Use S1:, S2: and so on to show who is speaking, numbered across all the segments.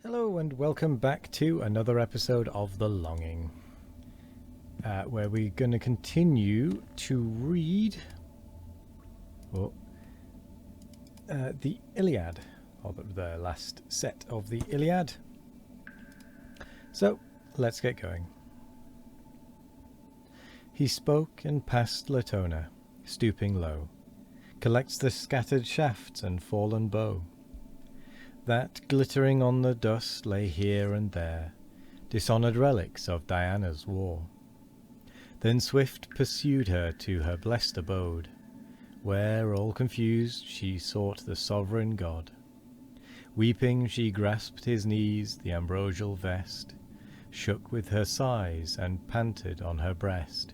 S1: Hello and welcome back to another episode of The Longing, where we're going to continue to read the Iliad, or the last set of the Iliad. So, let's get going. He spoke and passed Latona, stooping low, collects the scattered shafts and fallen bow, that glittering on the dust lay here and there, dishonoured relics of Diana's war. Then swift pursued her to her blessed abode, where, all confused, she sought the sovereign God. Weeping she grasped his knees, the ambrosial vest, shook with her sighs, and panted on her breast.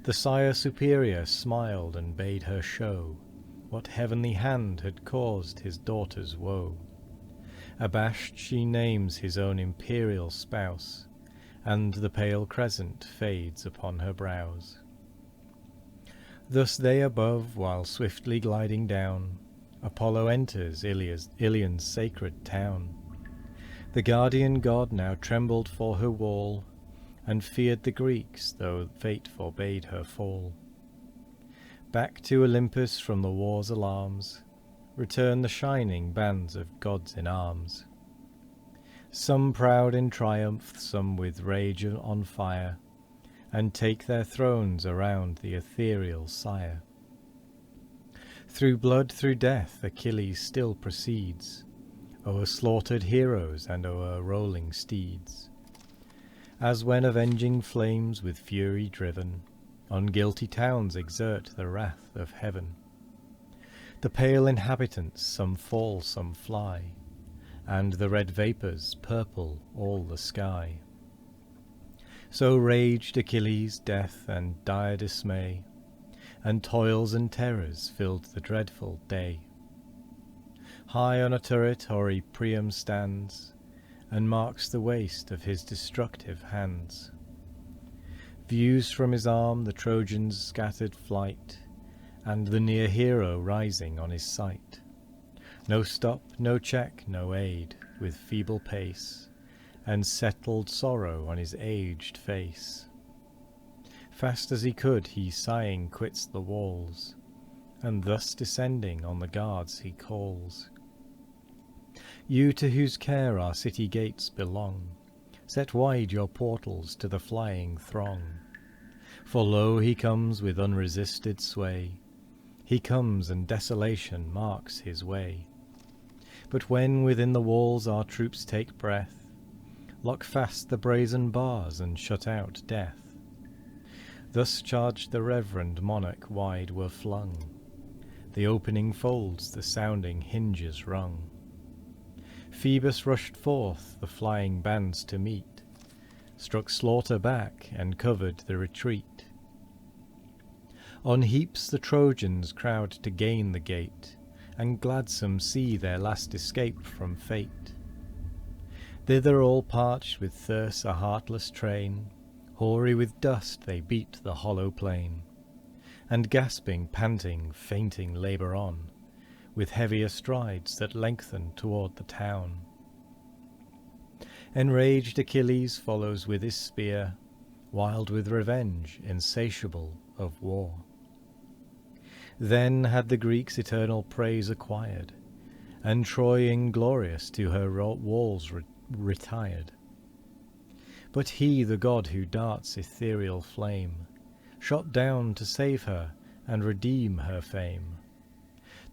S1: The sire superior smiled and bade her show what heavenly hand had caused his daughter's woe. Abashed she names his own imperial spouse, and the pale crescent fades upon her brows. Thus they above, while swiftly gliding down, Apollo enters Ilion's sacred town. The guardian god now trembled for her wall, and feared the Greeks, though fate forbade her fall. Back to Olympus from the war's alarms return the shining bands of gods in arms, some proud in triumph, some with rage on fire, and take their thrones around the ethereal sire. Through blood, through death, Achilles still proceeds, o'er slaughtered heroes and o'er rolling steeds, as when avenging flames with fury driven on guilty towns exert the wrath of heaven. The pale inhabitants, some fall, some fly, and the red vapours purple all the sky. So raged Achilles' death and dire dismay, and toils and terrors filled the dreadful day. High on a turret hoary Priam stands, and marks the waste of his destructive hands. Views from his arm the Trojans' scattered flight, and the near hero rising on his sight. No stop, no check, no aid, with feeble pace, and settled sorrow on his aged face. Fast as he could he sighing quits the walls, and thus descending on the guards he calls. You to whose care our city gates belong, set wide your portals to the flying throng. For lo, he comes with unresisted sway, he comes and desolation marks his way. But when within the walls our troops take breath, lock fast the brazen bars and shut out death. Thus charged the reverend monarch wide were flung, the opening folds the sounding hinges rung. Phoebus rushed forth the flying bands to meet, struck slaughter back and covered the retreat. On heaps the Trojans crowd to gain the gate, and gladsome see their last escape from fate. Thither all parched with thirst a heartless train, hoary with dust they beat the hollow plain, and gasping, panting, fainting labour on, with heavier strides that lengthen toward the town. Enraged Achilles follows with his spear, wild with revenge, insatiable of war. Then had the Greeks eternal praise acquired, and Troy inglorious to her walls retired. But he, the god who darts ethereal flame, shot down to save her and redeem her fame.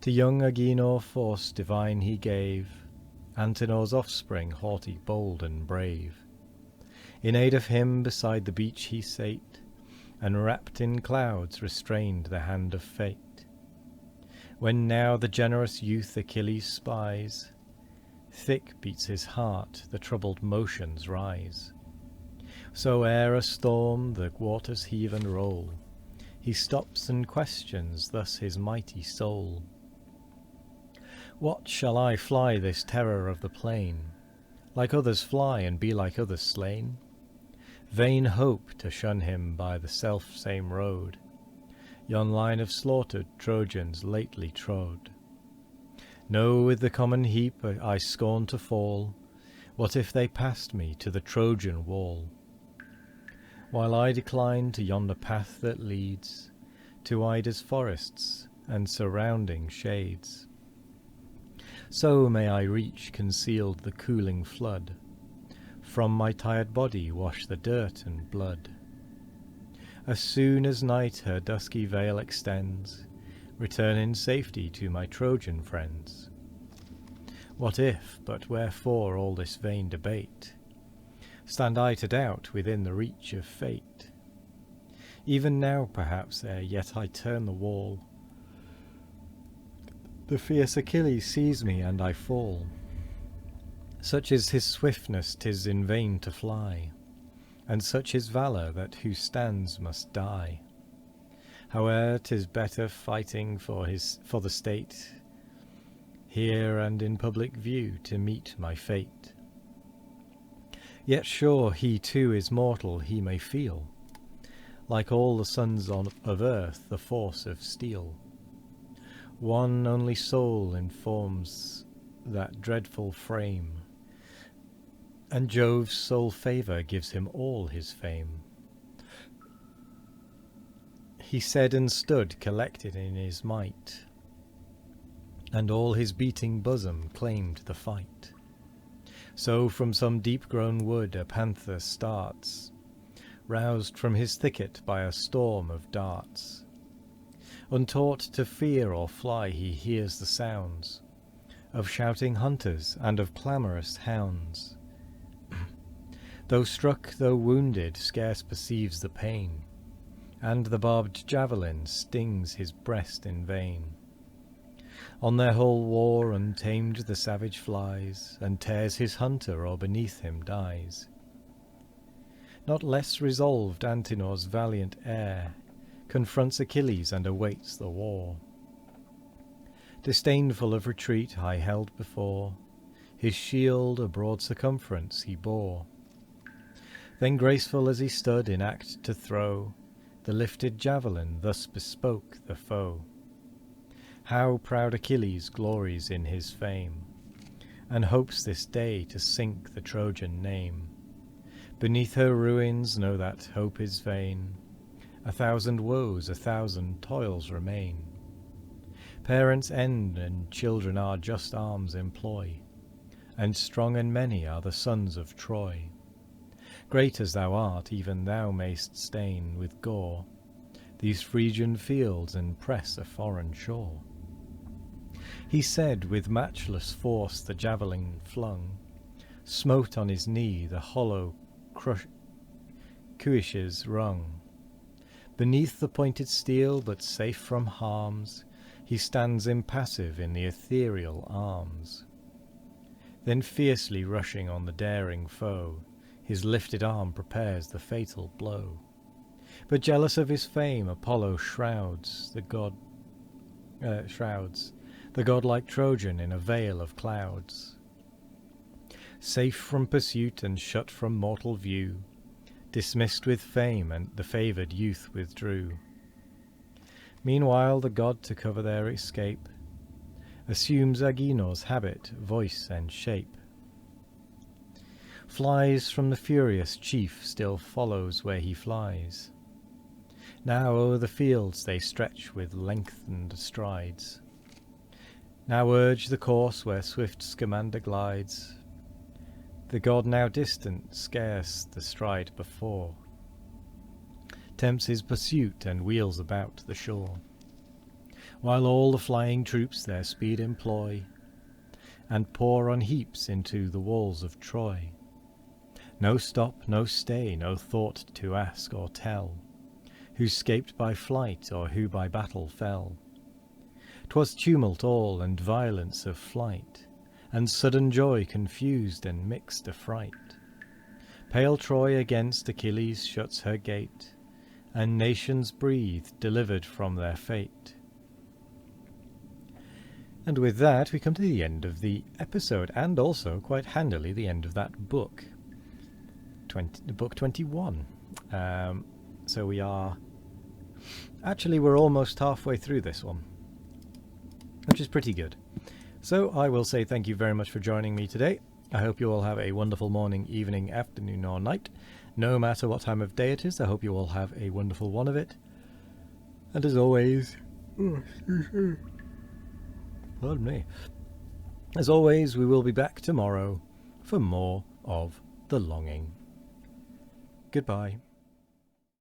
S1: To young Agenor force divine he gave, Antenor's offspring, haughty, bold, and brave. In aid of him beside the beach he sate, and wrapped in clouds restrained the hand of fate. When now the generous youth Achilles spies, thick beats his heart, the troubled motions rise. So ere a storm the waters heave and roll, he stops and questions thus his mighty soul. What shall I fly this terror of the plain, like others fly and be like others slain? Vain hope to shun him by the self-same road, yon line of slaughtered Trojans lately trod. No, with the common heap I scorn to fall, What if they passed me to the Trojan wall, while I decline to yonder path that leads to Ida's forests and surrounding shades? So may I reach concealed the cooling flood, from my tired body wash the dirt and blood. As soon as night her dusky veil extends, return in safety to my Trojan friends. What if, but wherefore all this vain debate? Stand I to doubt within the reach of fate? Even now, perhaps, ere yet I turn the wall, the fierce Achilles sees me and I fall. Such is his swiftness, 'tis in vain to fly, and such his valour that who stands must die. Howe'er 'tis better fighting for the state, here and in public view to meet my fate. Yet sure he too is mortal, he may feel, like all the sons of earth, the force of steel. One only soul informs that dreadful frame, and Jove's sole favour gives him all his fame. He said and stood collected in his might, and all his beating bosom claimed the fight. So from some deep-grown wood a panther starts, roused from his thicket by a storm of darts. Untaught to fear or fly, he hears the sounds of shouting hunters and of clamorous hounds. Though struck, though wounded, scarce perceives the pain, and the barbed javelin stings his breast in vain. On their whole war untamed the savage flies, and tears his hunter or beneath him dies. Not less resolved Antenor's valiant heir confronts Achilles and awaits the war. Disdainful of retreat high held before, his shield a broad circumference he bore. Then graceful as he stood in act to throw, the lifted javelin thus bespoke the foe. How proud Achilles glories in his fame, and hopes this day to sink the Trojan name. Beneath her ruins know that hope is vain, 1,000 woes, 1,000 toils remain. Parents end, and children our just arms employ, and strong and many are the sons of Troy. Great as thou art, even thou mayst stain with gore these Phrygian fields and press a foreign shore. He said, with matchless force the javelin flung, smote on his knee the hollow cuishes rung. Beneath the pointed steel, but safe from harms, he stands impassive in the ethereal arms. Then fiercely rushing on the daring foe, his lifted arm prepares the fatal blow. But jealous of his fame, Apollo shrouds the godlike Trojan in a veil of clouds. Safe from pursuit and shut from mortal view, dismissed with fame, and the favoured youth withdrew. Meanwhile the god, to cover their escape, assumes Agenor's habit, voice, and shape. Flies from the furious chief, still follows where he flies. Now o'er the fields they stretch with lengthened strides, now urge the course where swift Scamander glides. The god now distant, scarce the stride before, tempts his pursuit and wheels about the shore, while all the flying troops their speed employ, and pour on heaps into the walls of Troy. No stop, no stay, no thought to ask or tell, who 'scaped by flight or who by battle fell. 'Twas tumult all, and violence of flight, and sudden joy confused and mixed affright. Pale Troy against Achilles shuts her gate, and nations breathe, delivered from their fate. And with that we come to the end of the episode, and also, quite handily, the end of that book. Book 21. So we're almost halfway through this one, which is pretty good. So I will say thank you very much for joining me today, I hope you all have a wonderful morning, evening, afternoon, or night. No matter what time of day it is, I hope you all have a wonderful one of it. And as always, pardon me. As always, we will be back tomorrow for more of The Longing. Goodbye.